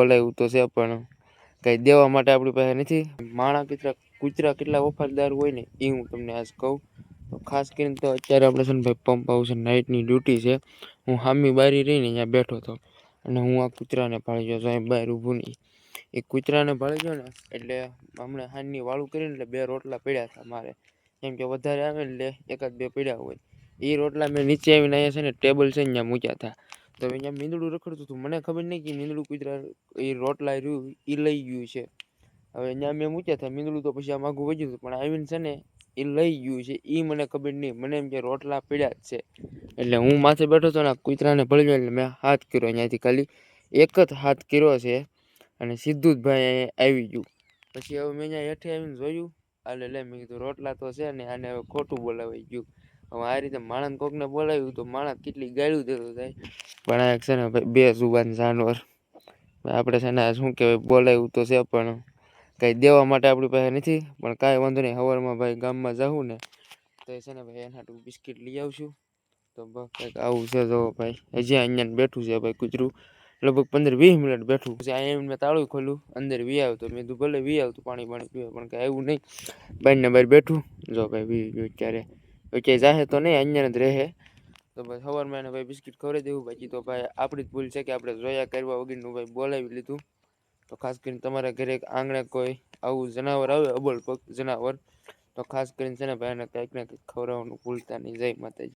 બોલાવ્યું તો છે પણ કંઈ દેવા માટે આપણી પાસે નથી. માણા કૂતરા કેટલા વફાદાર હોય ને એ હું તમને આજ કહું. તો ખાસ કરીને તો અત્યારે આપણે છે ને ભાઈ પંપ હાઉસ નાઇટની ડ્યુટી છે. હું હામી બારી રહીને અહીંયા બેઠો હતો અને હું આ કૂતરાને ભાળી ગયો અહીં બહાર ઊભું નહીં. એ કૂતરાને ભાળી ગયો ને એટલે હમણાં હાનની વાળું કરીને એટલે 2 રોટલા પડ્યા હતા મારે. કેમ કે વધારે આવે ને એટલે એકાદ બે પડ્યા હોય. એ રોટલા મેં નીચે આવીને અહીંયા છે ને ટેબલ છે ને ત્યાં મૂક્યા હતા. તો અહીંયા મીંદડું રખડતું હતું. મને ખબર નહીં કે મીંદડું કૂતરા એ રોટલા રહ્યું એ લઈ ગયું છે. હવે અહીંયા મેં મૂક્યા હતા મીંદડું તો પછી આ માગું વજ્યું હતું પણ આવીને છે ને એ લઈ ગયું છે. એ મને ખબર નહીં. મને એમ કે રોટલા પડ્યા જ છે. એટલે હું માથે બેઠો હતો ને કૂતરાને ભળી ગયો એટલે મેં હાથ કર્યો અહીંયાથી ખાલી એક જ હાથ કર્યો છે અને સીધું જ ભાઈ અહીંયા આવી ગયું. પછી હવે મેં અહીંયા હેઠે આવીને જોયું. એટલે મેં કીધું રોટલા તો છે ને આને હવે ખોટું બોલાવાઈ ગયું. હવે આ રીતે માણસ કોકને બોલાવ્યું તો માણસ કેટલી ગાળ્યું દેતો થાય. પણ આ છે ને ભાઈ બે જુબાન જાનવર. આપણે છે ને શું કહેવાય બોલાવ્યું તો છે પણ કંઈ દેવા માટે આપણી પાસે નથી. પણ કાંઈ વાંધો નહીં. સવારમાં ભાઈ ગામમાં જાઉં ને તો છે ને ભાઈ એના હાટું બિસ્કિટ લઈ આવશું. તો બસ કંઈક આવું છે. જો ભાઈ હજી અહીંયા બેઠું છે ભાઈ કૂતરું. લગભગ 15-20 મિનિટ બેઠું. પછી અહીંયા મેં તાળું ખોલ્યું અંદર વી આવતો. મેં કીધું ભલે વી આવતું પાણી પીવે પણ કાંઈ આવ્યું નહીં. બહારને બહાર બેઠું. જો ભાઈ વી ક્યારે ક્યાંય જાહે તો નહીં અહીંયા જ રહે. તો ભાઈ સવારમાં એને ભાઈ બિસ્કિટ ખવડાવી દેવું. બાકી તો ભાઈ આપણી જ ભૂલ છે કે આપણે જોયા કરવા વગરનું ભાઈ બોલાવી લીધું. તો ખાસ કરીને તમારા ઘરે આંગણે કોઈ આવું જનાવર આવે અબોલ પગ જનાવર તો ખાસ કરીને છે ને ભાઈ એને કંઈક ને કંઈક ખવડાવવાનું ભૂલતા નહીં. જય માતાજી.